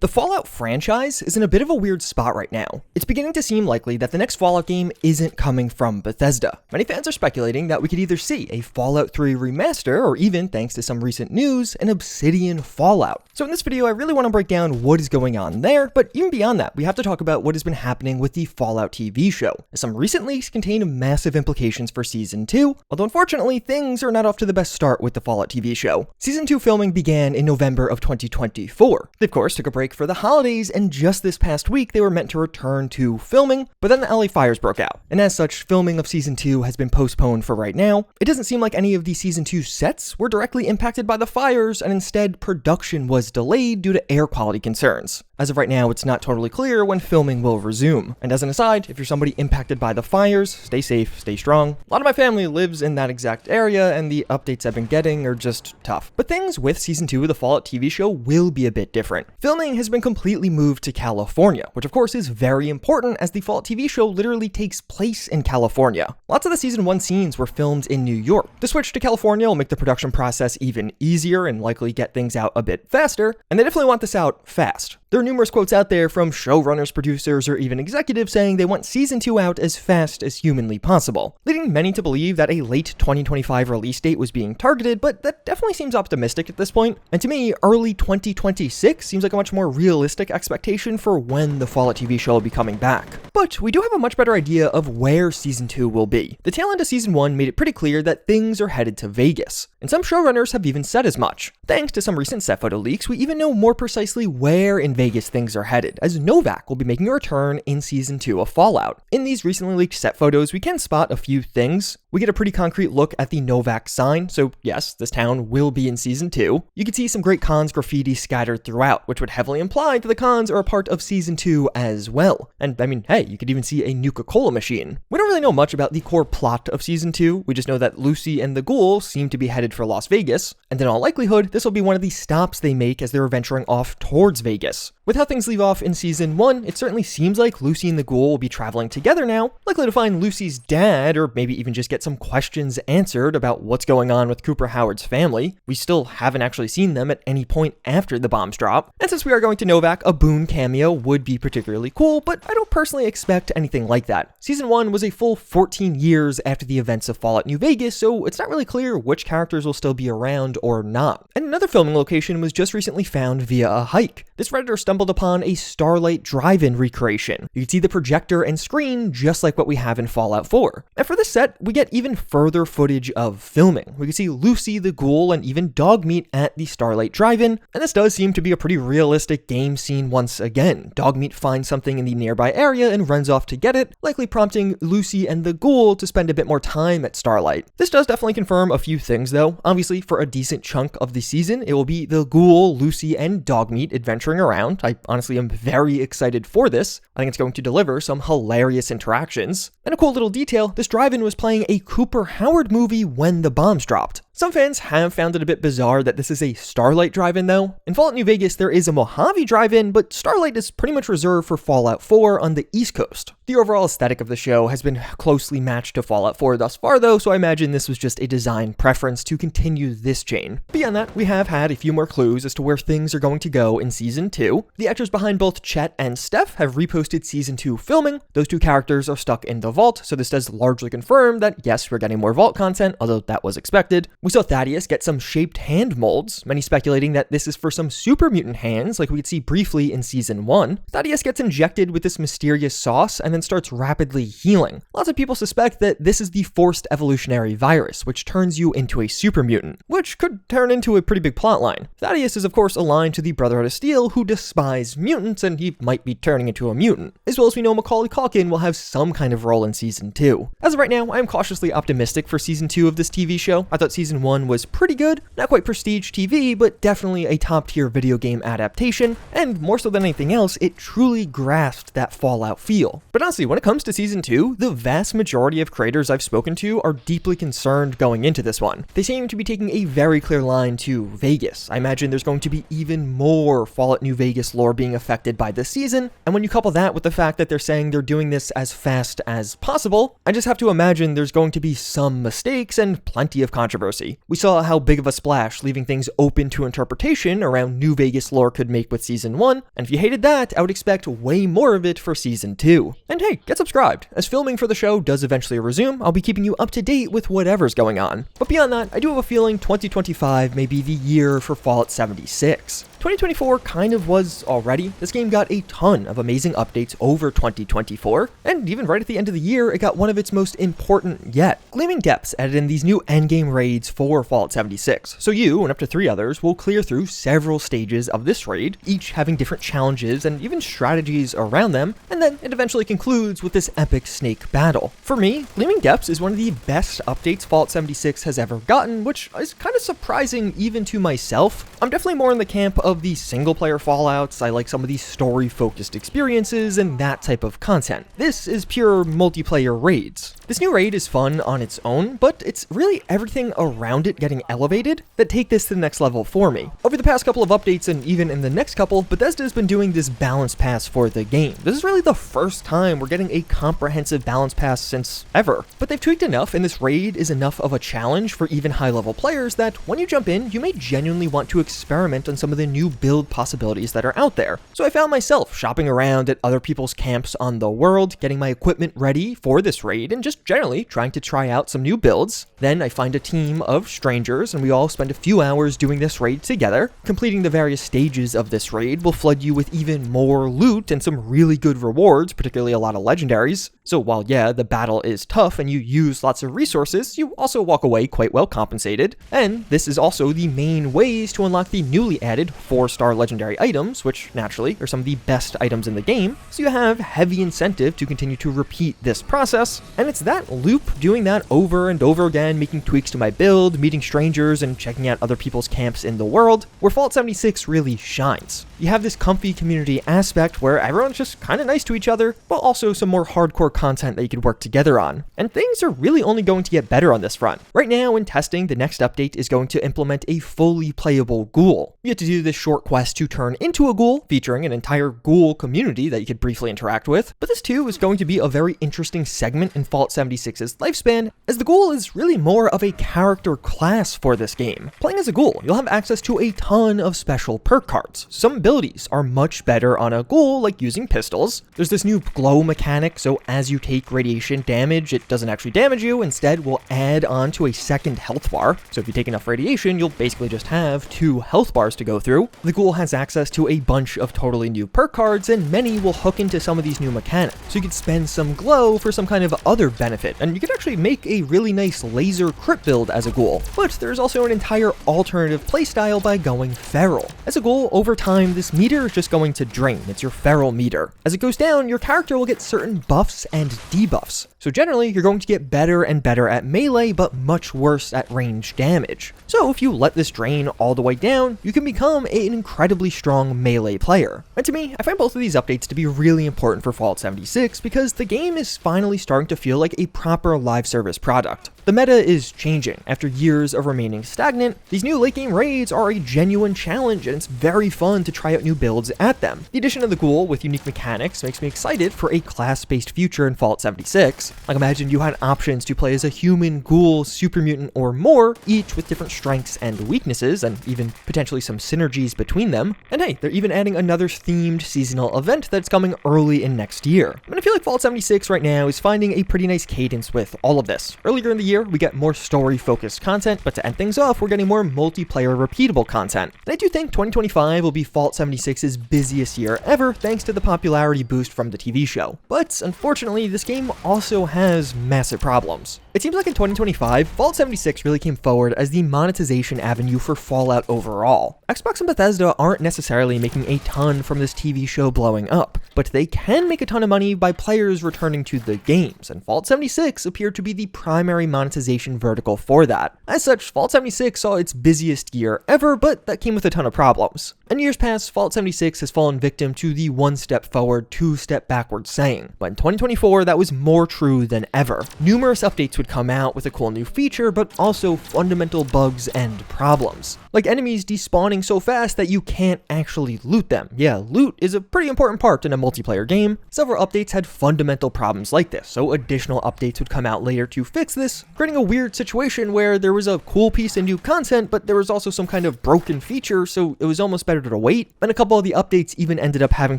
The Fallout franchise is in a bit of a weird spot right now. It's beginning to seem likely that the next Fallout game isn't coming from Bethesda. Many fans are speculating that we could either see a Fallout 3 remaster, or even, thanks to some recent news, an Obsidian Fallout. So in this video, I really want to break down what is going on there, but even beyond that, we have to talk about what has been happening with the Fallout TV show, as some recent leaks contain massive implications for Season 2, although unfortunately, things are not off to the best start with the Fallout TV show. Season 2 filming began in November of 2024. They, of course, took a break for the holidays, and just this past week they were meant to return to filming, but then the LA fires broke out, and as such, filming of Season 2 has been postponed for right now. It doesn't seem like any of the Season 2 sets were directly impacted by the fires, and instead production was delayed due to air quality concerns. As of right now, it's not totally clear when filming will resume. And as an aside, if you're somebody impacted by the fires, stay safe, stay strong. A lot of my family lives in that exact area, and the updates I've been getting are just tough. But things with Season 2 of the Fallout TV show will be a bit different. Filming has been completely moved to California, which of course is very important as the Fallout TV show literally takes place in California. Lots of the Season 1 scenes were filmed in New York. The switch to California will make the production process even easier and likely get things out a bit faster, and they definitely want this out fast. There are numerous quotes out there from showrunners, producers, or even executives saying they want Season 2 out as fast as humanly possible, leading many to believe that a late 2025 release date was being targeted, but that definitely seems optimistic at this point. And to me, early 2026 seems like a much more realistic expectation for when the Fallout TV show will be coming back. But we do have a much better idea of where Season 2 will be. The tail end of Season 1 made it pretty clear that things are headed to Vegas, and some showrunners have even said as much. Thanks to some recent set photo leaks, we even know more precisely where in Vegas things are headed, as Novak will be making a return in Season 2 of Fallout. In these recently leaked set photos, we can spot a few things. We get a pretty concrete look at the Novak sign, so yes, this town will be in Season 2. You can see some great cons graffiti scattered throughout, which would heavily imply that the cons are a part of Season 2 as well. And I mean, hey, you could even see a Nuka-Cola machine. We don't really know much about the core plot of Season 2, we just know that Lucy and the Ghoul seem to be headed for Las Vegas, and in all likelihood, this will be one of the stops they make as they're venturing off towards Vegas. With how things leave off in Season 1, it certainly seems like Lucy and the Ghoul will be traveling together now, likely to find Lucy's dad, or maybe even just get some questions answered about what's going on with Cooper Howard's family. We still haven't actually seen them at any point after the bombs drop, and since we are going to Novak, a Boone cameo would be particularly cool, but I don't personally expect anything like that. Season 1 was a full 14 years after the events of Fallout New Vegas, so it's not really clear which characters will still be around or not. And another filming location was just recently found via a hike. This Redditor stumbled upon a Starlight Drive-In recreation. You can see the projector and screen just like what we have in Fallout 4. And for this set, we get even further footage of filming. We can see Lucy, the Ghoul, and even Dogmeat at the Starlight Drive-In, and this does seem to be a pretty realistic game scene once again. Dogmeat finds something in the nearby area and runs off to get it, likely prompting Lucy and the Ghoul to spend a bit more time at Starlight. This does definitely confirm a few things though. Obviously, for a decent chunk of the season, it will be the Ghoul, Lucy, and Dogmeat adventuring around. I honestly am very excited for this. I think it's going to deliver some hilarious interactions. And a cool little detail, this drive-in was playing a Cooper Howard movie when the bombs dropped. Some fans have found it a bit bizarre that this is a Starlight Drive-In though. In Fallout New Vegas, there is a Mojave Drive-In, but Starlight is pretty much reserved for Fallout 4 on the East Coast. The overall aesthetic of the show has been closely matched to Fallout 4 thus far though, so I imagine this was just a design preference to continue this chain. Beyond that, we have had a few more clues as to where things are going to go in Season 2. The actors behind both Chet and Steph have reposted Season 2 filming. Those two characters are stuck in the vault, so this does largely confirm that yes, we're getting more vault content, although that was expected. We saw Thaddeus get some shaped hand molds, many speculating that this is for some super mutant hands like we could see briefly in Season 1. Thaddeus gets injected with this mysterious sauce and then starts rapidly healing. Lots of people suspect that this is the forced evolutionary virus, which turns you into a super mutant, which could turn into a pretty big plotline. Thaddeus is of course aligned to the Brotherhood of Steel, who despise mutants, and he might be turning into a mutant. As well as we know Macaulay Culkin will have some kind of role in Season 2. As of right now, I am cautiously optimistic for Season 2 of this TV show. I thought Season 1 was pretty good, not quite prestige TV, but definitely a top-tier video game adaptation, and more so than anything else, it truly grasped that Fallout feel. But honestly, when it comes to Season 2, the vast majority of creators I've spoken to are deeply concerned going into this one. They seem to be taking a very clear line to Vegas. I imagine there's going to be even more Fallout New Vegas lore being affected by this season, and when you couple that with the fact that they're saying they're doing this as fast as possible, I just have to imagine there's going to be some mistakes and plenty of controversy. community. We saw how big of a splash leaving things open to interpretation around New Vegas lore could make with Season 1, and if you hated that, I would expect way more of it for Season 2. And hey, get subscribed. As filming for the show does eventually resume, I'll be keeping you up to date with whatever's going on. But beyond that, I do have a feeling 2025 may be the year for Fallout 76. 2024 kind of was already. This game got a ton of amazing updates over 2024, and even right at the end of the year, it got one of its most important yet. Gleaming Depths added in these new endgame raids for Fallout 76, so you and up to 3 others will clear through several stages of this raid, each having different challenges and even strategies around them, and then it eventually concludes with this epic snake battle. For me, Gleaming Depths is one of the best updates Fallout 76 has ever gotten, which is kind of surprising even to myself. I'm definitely more in the camp of the single-player Fallouts. I like some of these story-focused experiences and that type of content. This is pure multiplayer raids. This new raid is fun on its own, but it's really everything around it getting elevated that take this to the next level for me. Over the past couple of updates and even in the next couple, Bethesda has been doing this balance pass for the game. This is really the first time we're getting a comprehensive balance pass since ever. But they've tweaked enough, and this raid is enough of a challenge for even high-level players that when you jump in, you may genuinely want to experiment on some of the new build possibilities that are out there. So I found myself shopping around at other people's camps on the world, getting my equipment ready for this raid, and just generally trying to try out some new builds. Then I find a team of strangers, and we all spend a few hours doing this raid together. Completing the various stages of this raid will flood you with even more loot and some really good rewards, particularly a lot of legendaries. So while yeah, the battle is tough and you use lots of resources, you also walk away quite well compensated. And this is also the main ways to unlock the newly added 4-star legendary items, which naturally are some of the best items in the game, so you have heavy incentive to continue to repeat this process. And it's that loop, doing that over and over again, making tweaks to my build, meeting strangers, and checking out other people's camps in the world, where Fallout 76 really shines. You have this comfy community aspect where everyone's just kind of nice to each other, but also some more hardcore content that you could work together on. And things are really only going to get better on this front. Right now in testing, the next update is going to implement a fully playable ghoul. You have to do this short quest to turn into a ghoul, featuring an entire ghoul community that you could briefly interact with. But this too is going to be a very interesting segment in Fallout 76's lifespan, as the ghoul is really more of a character class for this game. Playing as a ghoul, you'll have access to a ton of special perk cards. Some abilities are much better on a ghoul, like using pistols. There's this new glow mechanic, so as you take radiation damage, it doesn't actually damage you, instead will add on to a second health bar. So if you take enough radiation, you'll basically just have 2 health bars to go through. The ghoul has access to a bunch of totally new perk cards, and many will hook into some of these new mechanics. So you could spend some glow for some kind of other benefit, and you could actually make a really nice laser crit build as a ghoul. But there's also an entire alternative playstyle by going feral. As a ghoul, over time, this meter is just going to drain. It's your feral meter. As it goes down, your character will get certain buffs and debuffs. So generally, you're going to get better and better at melee, but much worse at range damage. So if you let this drain all the way down, you can become an incredibly strong melee player. And to me, I find both of these updates to be really important for Fallout 76 because the game is finally starting to feel like a proper live service product. The meta is changing. After years of remaining stagnant, these new late game raids are a genuine challenge, and it's very fun to try out new builds at them. The addition of the ghoul with unique mechanics makes me excited for a class-based future in Fallout 76. Like imagine you had options to play as a human, ghoul, super mutant, or more, each with different strengths and weaknesses, and even potentially some synergies between them. And hey, they're even adding another themed seasonal event that's coming early in next year. And I feel like Fallout 76 right now is finding a pretty nice cadence with all of this. Earlier in the year, we get more story-focused content, but to end things off, we're getting more multiplayer repeatable content. And I do think 2025 will be Fallout 76's busiest year ever, thanks to the popularity boost from the TV show. But unfortunately, this game also has massive problems. It seems like in 2025, Fallout 76 really came forward as the monetization avenue for Fallout overall. Xbox and Bethesda aren't necessarily making a ton from this TV show blowing up, but they can make a ton of money by players returning to the games, and Fallout 76 appeared to be the primary monetization vertical for that. As such, Fallout 76 saw its busiest year ever, but that came with a ton of problems. In years past, Fallout 76 has fallen victim to the one step forward, 2 step backwards saying, but in 2024, that was more true than ever. Numerous updates would come out with a cool new feature, but also fundamental bugs and problems. Like enemies despawning so fast that you can't actually loot them. Yeah, loot is a pretty important part in a multiplayer game, several updates had fundamental problems like this, so additional updates would come out later to fix this, creating a weird situation where there was a cool piece of new content, but there was also some kind of broken feature, so it was almost better to wait, and a couple of the updates even ended up having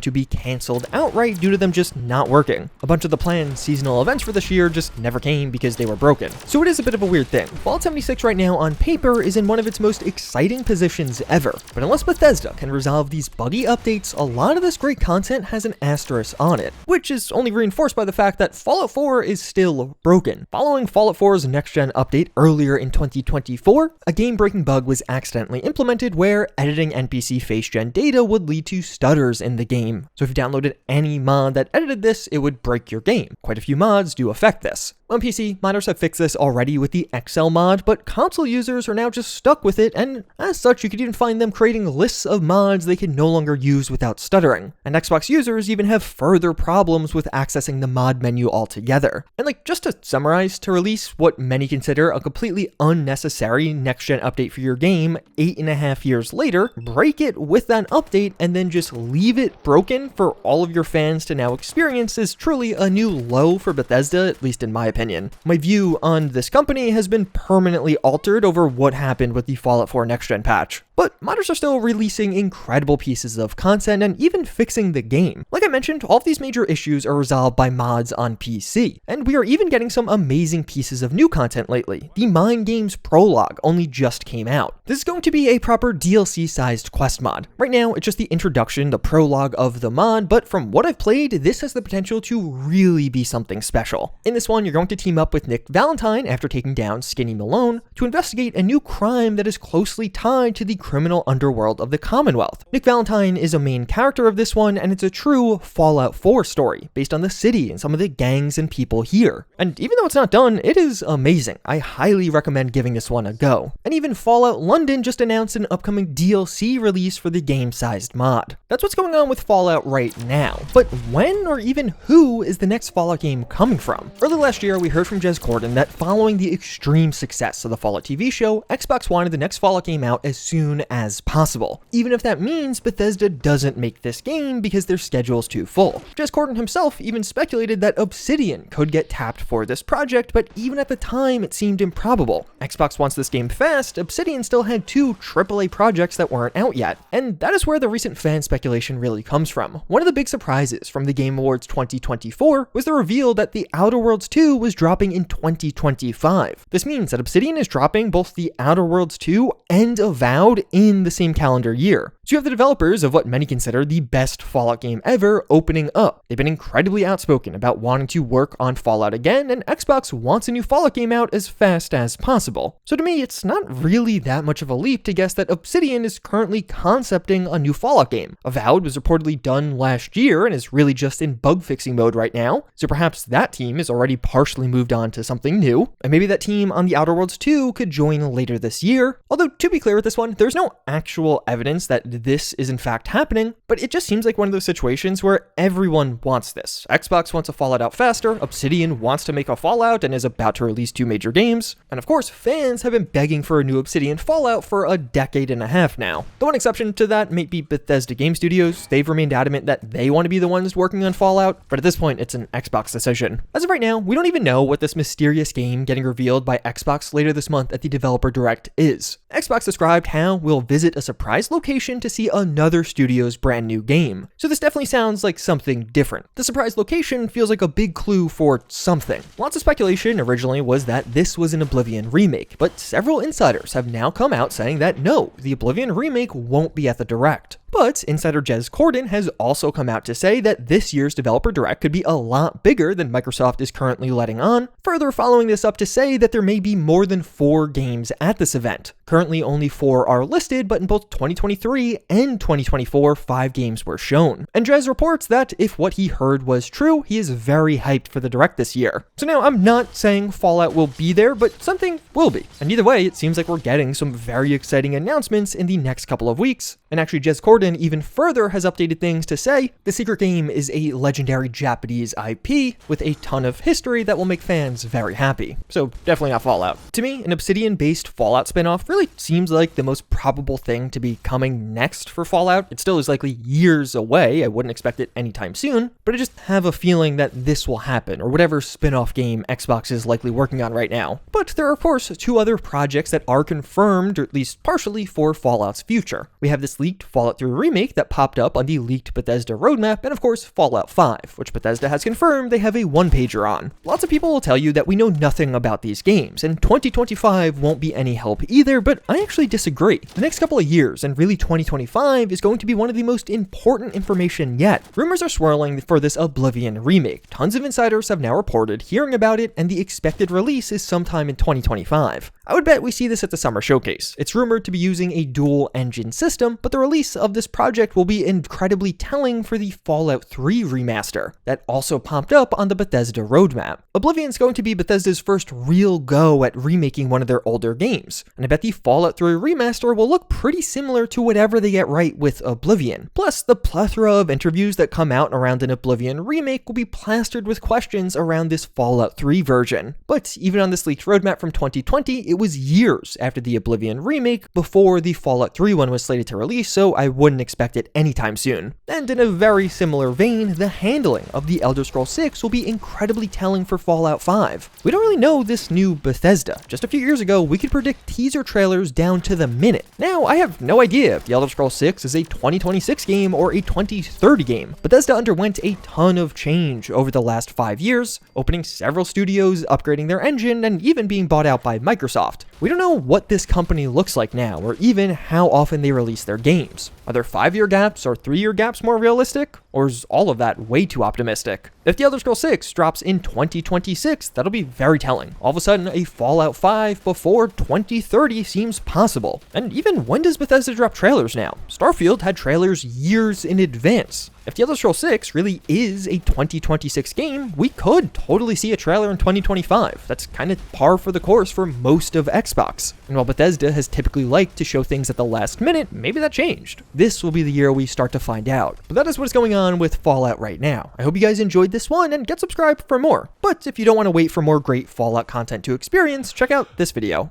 to be cancelled outright due to them just not working. A bunch of the planned seasonal events for this year just never came because they were broken. So it is a bit of a weird thing. Fallout 76 right now on paper is in one of its most exciting positions ever, but unless Bethesda can resolve these buggy updates, a lot of this great content has an asterisk on it, which is only reinforced by the fact that Fallout 4 is still broken. Following Fallout 4's next-gen update earlier in 2024, a game-breaking bug was accidentally implemented where editing NPC face-gen data would lead to stutters in the game. So if you downloaded any mod that edited this, it would break your game. Quite a few mods do affect this. On PC, modders have fixed this already with the XL mod, but console users are now just stuck with it, and as such, you could even find them creating lists of mods they can no longer use without stuttering. And Xbox users even have further problems with accessing the mod menu altogether. And just to summarize, to release what many consider a completely unnecessary next-gen update for your game 8.5 years later, break it with that update, and then just leave it broken for all of your fans to now experience is truly a new low for Bethesda, at least in my opinion. My view on this company has been permanently altered over what happened with the Fallout 4 next-gen patch. But modders are still releasing incredible pieces of content and even fixing the game. Like I mentioned, all of these major issues are resolved by mods on PC, and we are even getting some amazing pieces of new content lately. The Mind Games prologue only just came out. This is going to be a proper DLC-sized quest mod. Right now, it's just the introduction, the prologue of the mod, but from what I've played, this has the potential to really be something special. In this one, you're going to team up with Nick Valentine after taking down Skinny Malone to investigate a new crime that is closely tied to the criminal underworld of the Commonwealth. Nick Valentine is a main character of this one, and it's a true Fallout 4 story based on the city and some of the gangs and people here. And even though it's not done, it is amazing. I highly recommend giving this one a go. And even Fallout London just announced an upcoming DLC release for the game-sized mod. That's what's going on with Fallout right now. But when or even who is the next Fallout game coming from? Early last year, we heard from Jez Corden that following the extreme success of the Fallout TV show, Xbox wanted the next Fallout game out as soon as possible, even if that means Bethesda doesn't make this game because their schedule's too full. Jez Corden himself even speculated that Obsidian could get tapped for this project, but even at the time it seemed improbable. Xbox wants this game fast, Obsidian still had 2 AAA projects that weren't out yet, and that is where the recent fan speculation really comes from. One of the big surprises from the Game Awards 2024 was the reveal that The Outer Worlds 2 was dropping in 2025. This means that Obsidian is dropping both The Outer Worlds 2 and Avowed in the same calendar year. So you have the developers of what many consider the best Fallout game ever opening up. They've been incredibly outspoken about wanting to work on Fallout again, and Xbox wants a new Fallout game out as fast as possible. So to me, it's not really that much of a leap to guess that Obsidian is currently concepting a new Fallout game. Avowed was reportedly done last year and is really just in bug fixing mode right now, so perhaps that team is already partially moved on to something new, and maybe that team on The Outer Worlds 2 could join later this year. Although, to be clear with this one, there's no actual evidence that this is in fact happening, but it just seems like one of those situations where everyone wants this. Xbox wants a Fallout out faster, Obsidian wants to make a Fallout and is about to release 2 major games, and of course, fans have been begging for a new Obsidian Fallout for a decade and a half now. The one exception to that might be Bethesda Game Studios. They've remained adamant that they want to be the ones working on Fallout, but at this point, it's an Xbox decision. As of right now, we don't even know what this mysterious game getting revealed by Xbox later this month at the Developer Direct is. Xbox described how we'll visit a surprise location to see another studio's brand new game. So this definitely sounds like something different. The surprise location feels like a big clue for something. Lots of speculation originally was that this was an Oblivion remake, but several insiders have now come out saying that no, the Oblivion remake won't be at the Direct. But insider Jez Corden has also come out to say that this year's Developer Direct could be a lot bigger than Microsoft is currently letting on, further following this up to say that there may be more than 4 games at this event. Currently only 4 are listed, but in both 2023 and 2024, 5 games were shown. And Jez reports that if what he heard was true, he is very hyped for the Direct this year. So now I'm not saying Fallout will be there, but something will be. And either way, it seems like we're getting some very exciting announcements in the next couple of weeks. And actually, Jez Corden Corden even further has updated things to say the secret game is a legendary Japanese IP with a ton of history that will make fans very happy. So definitely not Fallout. To me, an Obsidian-based Fallout spinoff really seems like the most probable thing to be coming next for Fallout. It still is likely years away. I wouldn't expect it anytime soon, but I just have a feeling that this will happen, or whatever spin-off game Xbox is likely working on right now. But there are of course 2 other projects that are confirmed, or at least partially, for Fallout's future. We have this leaked Fallout 3 remake that popped up on the leaked Bethesda roadmap, and of course Fallout 5, which Bethesda has confirmed they have a one-pager on. Lots of people will tell you that we know nothing about these games, and 2025 won't be any help either, but I actually disagree. The next couple of years, and really 2025, is going to be one of the most important information yet. Rumors are swirling for this Oblivion remake. Tons of insiders have now reported hearing about it, and the expected release is sometime in 2025. I would bet we see this at the summer showcase. It's rumored to be using a dual engine system, but the release of this project will be incredibly telling for the Fallout 3 remaster that also popped up on the Bethesda roadmap. Oblivion's going to be Bethesda's first real go at remaking one of their older games, and I bet the Fallout 3 remaster will look pretty similar to whatever they get right with Oblivion. Plus, the plethora of interviews that come out around an Oblivion remake will be plastered with questions around this Fallout 3 version. But even on this leaked roadmap from 2020, it was years after the Oblivion remake before the Fallout 3 one was slated to release, so I wouldn't expect it anytime soon. And in a very similar vein, the handling of the Elder Scrolls 6 will be incredibly telling for Fallout 5. We don't really know this new Bethesda. Just a few years ago, we could predict teaser trailers down to the minute. Now, I have no idea if the Elder Scrolls 6 is a 2026 game or a 2030 game. Bethesda underwent a ton of change over the last 5 years, opening several studios, upgrading their engine, and even being bought out by Microsoft. We don't know what this company looks like now, or even how often they release their games. Are there 5-year gaps or 3-year gaps more realistic? Or is all of that way too optimistic? If the Elder Scrolls 6 drops in 2026, that'll be very telling. All of a sudden, a Fallout 5 before 2030 seems possible. And even when does Bethesda drop trailers now? Starfield had trailers years in advance. If the Elder Scrolls 6 really is a 2026 game, we could totally see a trailer in 2025. That's kind of par for the course for most of Xbox. And while Bethesda has typically liked to show things at the last minute, maybe that changed. This will be the year we start to find out. But that is what is going on with Fallout right now. I hope you guys enjoyed this one and get subscribed for more. But if you don't want to wait for more great Fallout content to experience, check out this video.